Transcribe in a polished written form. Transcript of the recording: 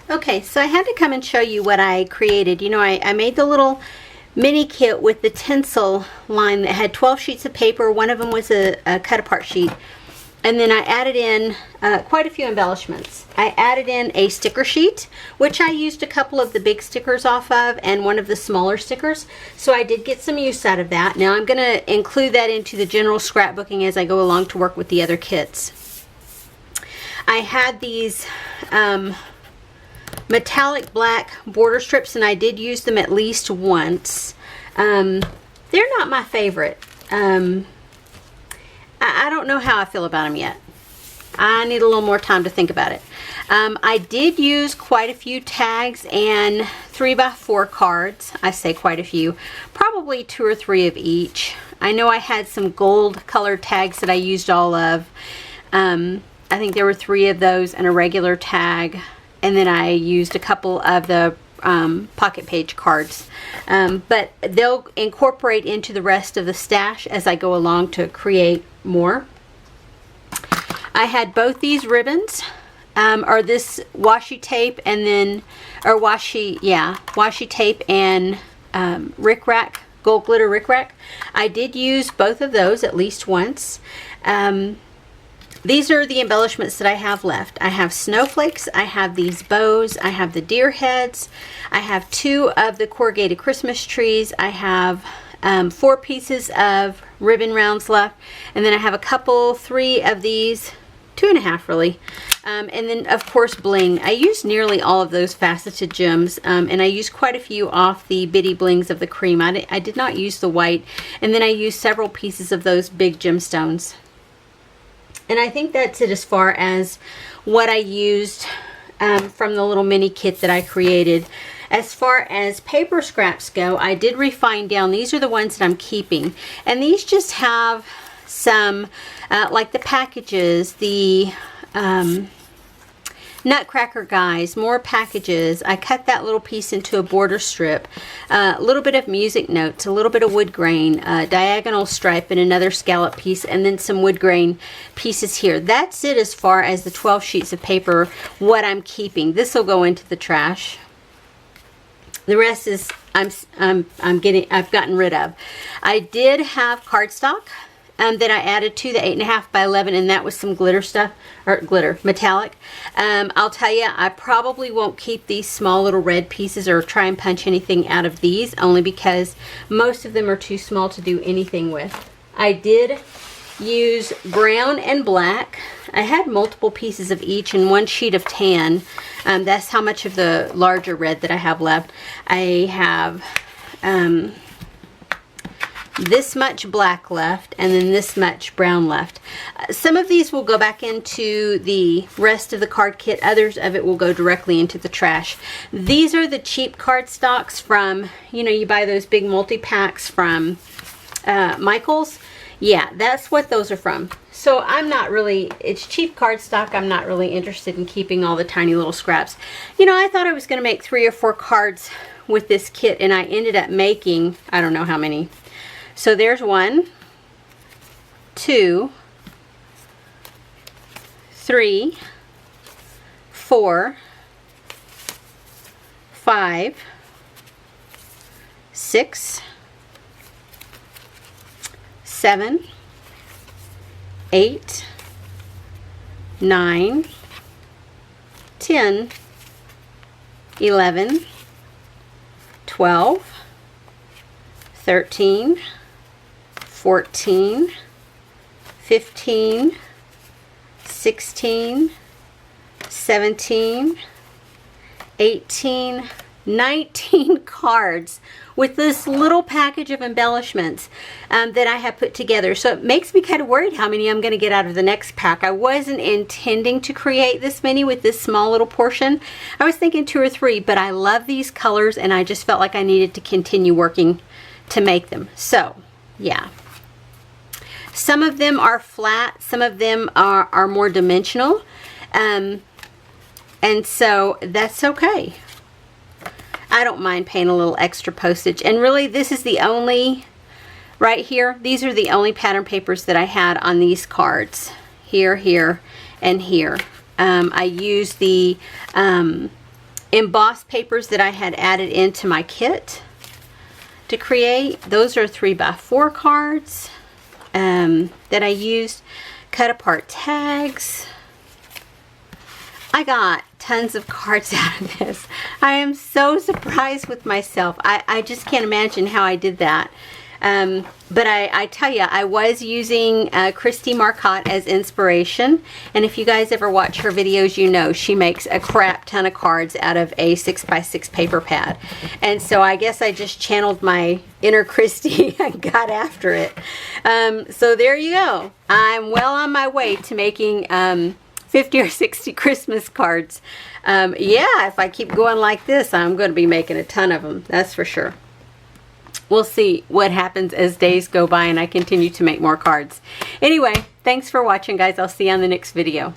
Okay, so I had to come and show you what I created. You know, I made the little mini kit with the tinsel line that had 12 sheets of paper. One of them was a cut apart sheet. And then I added in quite a few embellishments. I added in a sticker sheet, which I used a couple of the big stickers off of and one of the smaller stickers. So I did get some use out of that. Now I'm going to include that into the general scrapbooking as I go along to work with the other kits. I had these metallic black border strips, and I did use them at least once. They're not my favorite. I don't know how I feel about them yet. I need a little more time to think about it. I did use quite a few tags and 3x4 cards. I say quite a few, probably 2 or 3 of each. I know I had some gold colored tags that I used all of. I think there were 3 of those and a regular tag, and then I used a couple of the pocket page cards, but they'll incorporate into the rest of the stash as I go along to create more. I had both these ribbons, or this washi tape, and then, or washi tape and Rick Rack, gold glitter Rick Rack. I did use both of those at least once. These are the embellishments that I have left. I have snowflakes, I have these bows, I have the deer heads, I have 2 of the corrugated Christmas trees, I have 4 pieces of ribbon rounds left, and then I have a couple, 3 of these, 2.5 really, and then of course bling. I used nearly all of those faceted gems, and I used quite a few off the bitty blings of the cream. I did not use the white, and then I used several pieces of those big gemstones. And I think that's it as far as what I used from the little mini kit that I created. As far as paper scraps go, I did refine down. These are the ones that I'm keeping. And these just have some, like the packages, the Nutcracker guys, more packages. I cut that little piece into a border strip, a little bit of music notes, a little bit of wood grain, a diagonal stripe, and another scallop piece, and then some wood grain pieces here. That's it as far as the 12 sheets of paper, what I'm keeping. This will go into the trash. The rest is I've gotten rid of. I did have cardstock that I added to the 8.5 by 11, and that was some glitter stuff, or glitter, metallic. I'll tell you, I probably won't keep these small little red pieces or try and punch anything out of these, only because most of them are too small to do anything with. I did use brown and black. I had multiple pieces of each and 1 sheet of tan. That's how much of the larger red that I have left. I have this much black left, and then this much brown left. Some of these will go back into the rest of the card kit. Others of it will go directly into the trash. These are the cheap cardstocks from, you know, you buy those big multi-packs from Michaels. Yeah, that's what those are from. So I'm not really, it's cheap cardstock. I'm not really interested in keeping all the tiny little scraps. You know, I thought I was going to make 3 or 4 cards with this kit, and I ended up making, I don't know how many. So there's 1, 2, 3, 4, 5, 6, 7, 8, 9, 10, 11, 12, 13, 14, 15, 16, 17, 18, 19 cards with this little package of embellishments that I have put together. So it makes me kind of worried how many I'm going to get out of the next pack. I wasn't intending to create this many with this small little portion. I was thinking 2 or 3, but I love these colors, and I just felt like I needed to continue working to make them. So yeah, some of them are flat, some of them are more dimensional, and so that's okay. I don't mind paying a little extra postage. And really, this is the only, right here, these are the only pattern papers that I had on these cards. Here, here, and here. I used the embossed papers that I had added into my kit to create. Those are 3x4 cards that I used. Cut apart tags. I got tons of cards out of this. I am so surprised with myself. I just can't imagine how I did that. But I tell you, I was using Christy Marcotte as inspiration. And if you guys ever watch her videos, you know she makes a crap ton of cards out of a 6x6 paper pad. And so I guess I just channeled my inner Christy and got after it. So there you go. I'm well on my way to making 50 or 60 Christmas cards. Yeah, if I keep going like this, I'm going to be making a ton of them. That's for sure. We'll see what happens as days go by and I continue to make more cards. Anyway, thanks for watching, guys. I'll see you on the next video.